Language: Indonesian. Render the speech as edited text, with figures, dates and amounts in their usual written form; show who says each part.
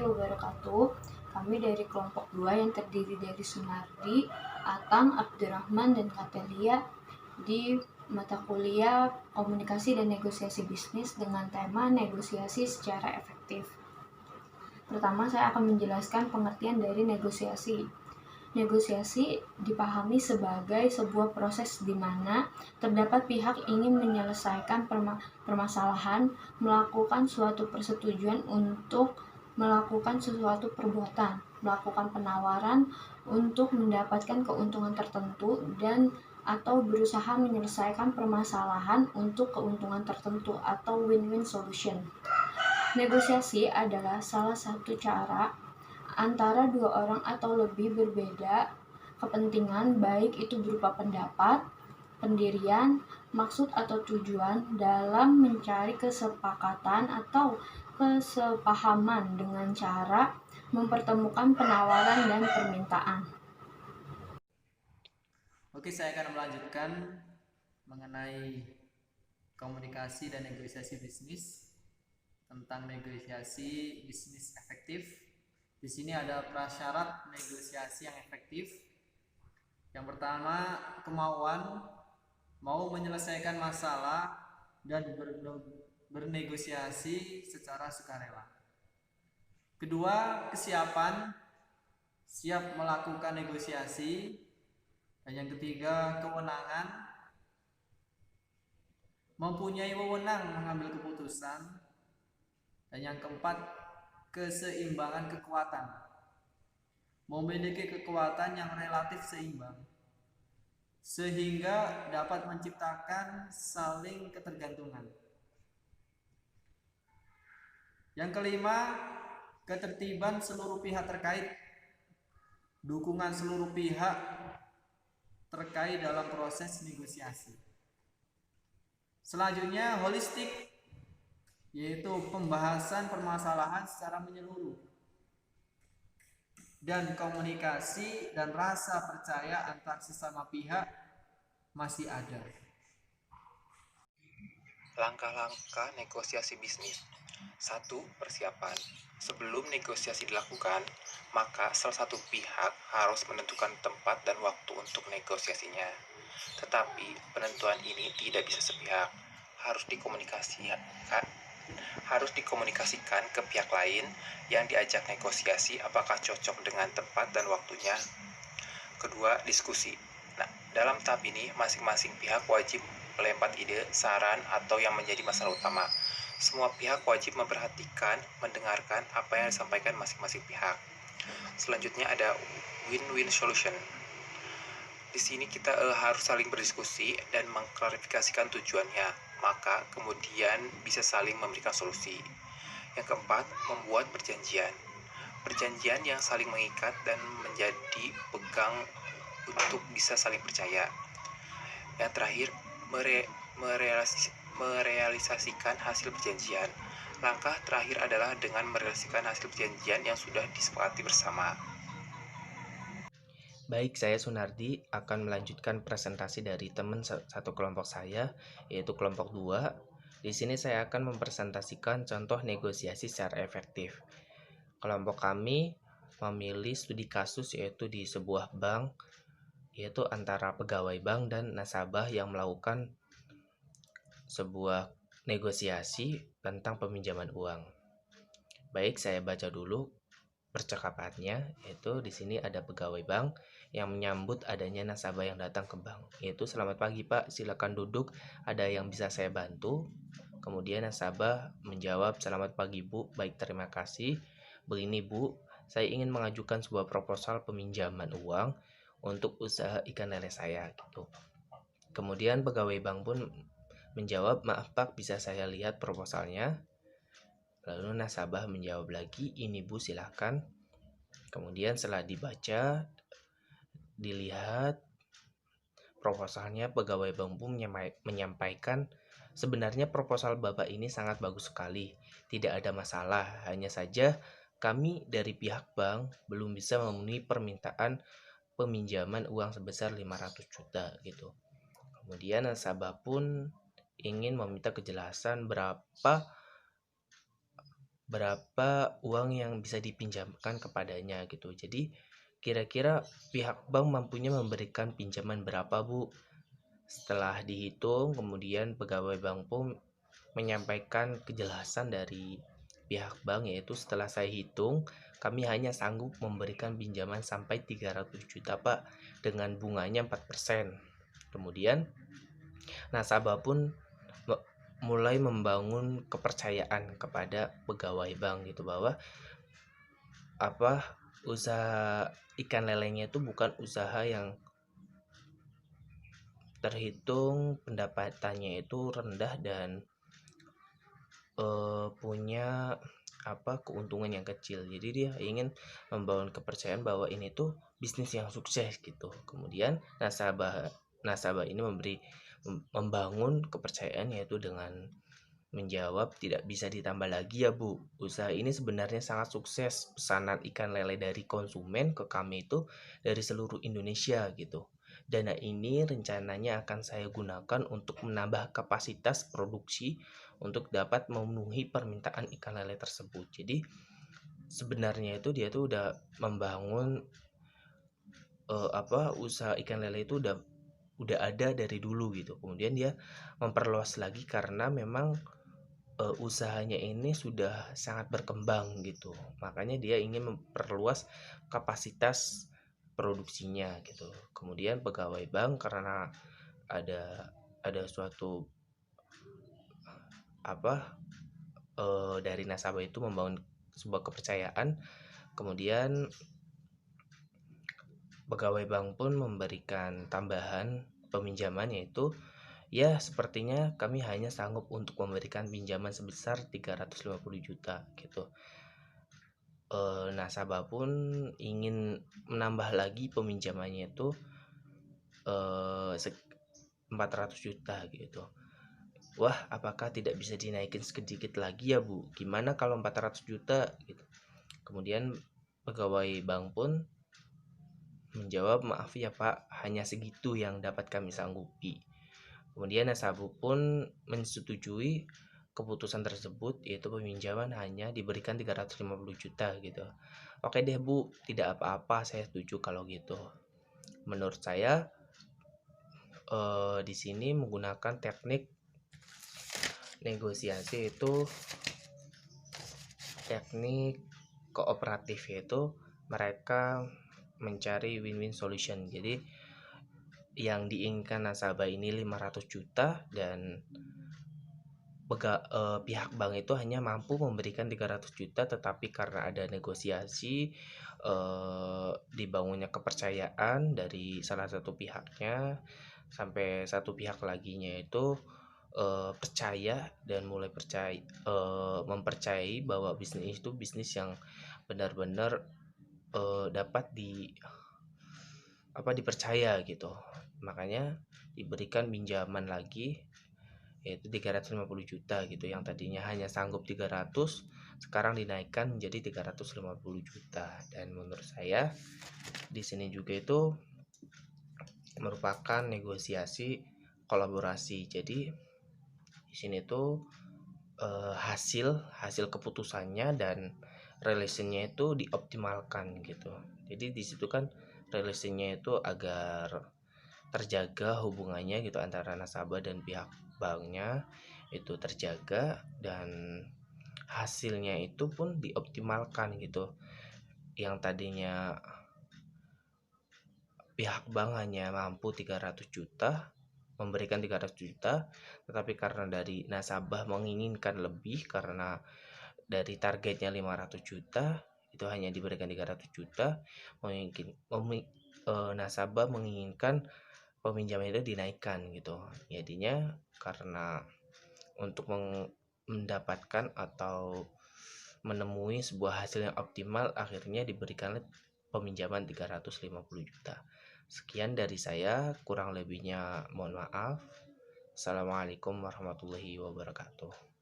Speaker 1: wabarakatuh. Kami dari kelompok 2 yang terdiri dari Sunardi, Atang, Abdurrahman, dan Katelia di mata kuliah Komunikasi dan Negosiasi Bisnis dengan tema negosiasi secara efektif. Pertama, saya akan menjelaskan pengertian dari negosiasi. Negosiasi dipahami sebagai sebuah proses di mana terdapat pihak ingin menyelesaikan permasalahan, melakukan suatu persetujuan untuk melakukan sesuatu perbuatan, melakukan penawaran untuk mendapatkan keuntungan tertentu, dan atau berusaha menyelesaikan permasalahan untuk keuntungan tertentu atau win-win solution. Negosiasi adalah salah satu cara antara dua orang atau lebih berbeda kepentingan, baik itu berupa pendapat, pendirian, maksud atau tujuan, dalam mencari kesepakatan atau kesepahaman dengan cara mempertemukan penawaran dan permintaan.
Speaker 2: Oke, saya akan melanjutkan mengenai komunikasi dan negosiasi bisnis, tentang negosiasi bisnis efektif. Di sini ada prasyarat negosiasi yang efektif. Yang pertama, kemauan, mau menyelesaikan masalah dan bernegosiasi secara sukarela. Kedua, kesiapan, siap melakukan negosiasi. Dan yang ketiga, kewenangan, mempunyai wewenang mengambil keputusan. Dan yang keempat, keseimbangan kekuatan, memiliki kekuatan yang relatif seimbang sehingga dapat menciptakan saling ketergantungan. Yang kelima, ketertiban seluruh pihak terkait, dukungan seluruh pihak terkait dalam proses negosiasi. Selanjutnya, holistik, yaitu pembahasan permasalahan secara menyeluruh, dan komunikasi dan rasa percaya antar sesama pihak masih ada.
Speaker 3: Langkah-langkah negosiasi bisnis. 1. Persiapan. Sebelum negosiasi dilakukan, maka salah satu pihak harus menentukan tempat dan waktu untuk negosiasinya. Tetapi penentuan ini tidak bisa sepihak, harus dikomunikasikan ke pihak lain yang diajak negosiasi apakah cocok dengan tempat dan waktunya. Kedua, diskusi. Nah, dalam tahap ini masing-masing pihak wajib melempar ide, saran, atau yang menjadi masalah utama. Semua pihak wajib memperhatikan, mendengarkan apa yang disampaikan masing-masing pihak. Selanjutnya ada win-win solution. Di sini kita harus saling berdiskusi dan mengklarifikasikan tujuannya, maka kemudian bisa saling memberikan solusi. Yang keempat, membuat perjanjian. Perjanjian yang saling mengikat dan menjadi pegang untuk bisa saling percaya. Yang terakhir, merealisasikan hasil perjanjian. Langkah terakhir adalah dengan merealisasikan hasil perjanjian yang sudah disepakati bersama.
Speaker 4: Baik, saya Sunardi akan melanjutkan presentasi dari teman satu kelompok saya, yaitu kelompok 2. Di sini saya akan mempresentasikan contoh negosiasi secara efektif. Kelompok kami memilih studi kasus yaitu di sebuah bank, yaitu antara pegawai bank dan nasabah yang melakukan sebuah negosiasi tentang peminjaman uang. Baik, saya baca dulu percakapannya, yaitu di sini ada pegawai bank yang menyambut adanya nasabah yang datang ke bank, yaitu selamat pagi Pak, silakan duduk, ada yang bisa saya bantu? Kemudian nasabah menjawab, selamat pagi Bu, baik terima kasih, begini Bu, saya ingin mengajukan sebuah proposal peminjaman uang untuk usaha ikan lele saya gitu. Kemudian pegawai bank pun menjawab, maaf Pak, bisa saya lihat proposalnya? Lalu nasabah menjawab lagi, ini Bu silahkan. Kemudian setelah dibaca, dilihat proposalnya, pegawai bank pun menyampaikan, sebenarnya proposal Bapak ini sangat bagus sekali, tidak ada masalah, hanya saja kami dari pihak bank belum bisa memenuhi permintaan peminjaman uang sebesar 500 juta gitu. Kemudian nasabah pun ingin meminta kejelasan berapa berapa uang yang bisa dipinjamkan kepadanya gitu. Jadi kira-kira pihak bank mampunya memberikan pinjaman berapa, Bu? Setelah dihitung, kemudian pegawai bank pun menyampaikan kejelasan dari pihak bank, yaitu setelah saya hitung, kami hanya sanggup memberikan pinjaman sampai 300 juta, Pak, dengan bunganya 4%. Kemudian nasabah pun mulai membangun kepercayaan kepada pegawai bank gitu, bahwa usaha ikan lelenya itu bukan usaha yang terhitung pendapatannya itu rendah dan punya keuntungan yang kecil. Jadi dia ingin membangun kepercayaan bahwa ini tuh bisnis yang sukses gitu. Kemudian nasabah ini membangun kepercayaan, yaitu dengan menjawab, tidak bisa ditambah lagi ya Bu. Usaha ini sebenarnya sangat sukses. Pesanan ikan lele dari konsumen ke kami itu dari seluruh Indonesia gitu. Dana ini rencananya akan saya gunakan untuk menambah kapasitas produksi untuk dapat memenuhi permintaan ikan lele tersebut. Jadi sebenarnya itu dia tuh udah membangun usaha ikan lele itu udah ada dari dulu gitu. Kemudian dia memperluas lagi karena memang usahanya ini sudah sangat berkembang gitu. Makanya dia ingin memperluas kapasitas produksinya gitu. Kemudian pegawai bank karena ada suatu dari nasabah itu membangun sebuah kepercayaan. Kemudian pegawai bank pun memberikan tambahan peminjaman, yaitu ya sepertinya kami hanya sanggup untuk memberikan pinjaman sebesar 350 juta gitu. Nasabah pun ingin menambah lagi peminjamannya itu 400 juta gitu. Wah, apakah tidak bisa dinaikin sedikit lagi ya Bu? Gimana kalau 400 juta gitu. Kemudian pegawai bank pun menjawab, maaf ya Pak, hanya segitu yang dapat kami sanggupi. Kemudian nasabah pun menyetujui keputusan tersebut, yaitu peminjaman hanya diberikan 350 juta gitu. Oke deh Bu, tidak apa-apa, saya setuju kalau gitu. Menurut saya di sini menggunakan teknik negosiasi, itu teknik kooperatif, yaitu mereka mencari win-win solution. Jadi yang diinginkan nasabah ini 500 juta dan pihak bank itu hanya mampu memberikan 300 juta, tetapi karena ada negosiasi, dibangunnya kepercayaan dari salah satu pihaknya sampai satu pihak laginya itu percaya dan mulai mempercayai bahwa bisnis itu bisnis yang benar-benar dapat dipercaya gitu. Makanya diberikan pinjaman lagi, yaitu 350 juta gitu. Yang tadinya hanya sanggup 300, sekarang dinaikkan menjadi 350 juta. Dan menurut saya di sini juga itu merupakan negosiasi kolaborasi. Jadi di sini tuh hasil keputusannya dan relasinya itu dioptimalkan gitu. Jadi di situ kan relasinya itu agar terjaga hubungannya gitu antara nasabah dan pihak banknya itu terjaga, dan hasilnya itu pun dioptimalkan gitu. Yang tadinya pihak bank hanya mampu 300 juta, memberikan 300 juta, tetapi karena dari nasabah menginginkan lebih, karena dari targetnya 500 juta itu hanya diberikan 300 juta, nasabah menginginkan peminjaman itu dinaikkan gitu. Jadinya karena untuk mendapatkan atau menemui sebuah hasil yang optimal, akhirnya diberikan peminjaman 350 juta. Sekian dari saya, kurang lebihnya mohon maaf. Assalamualaikum warahmatullahi wabarakatuh.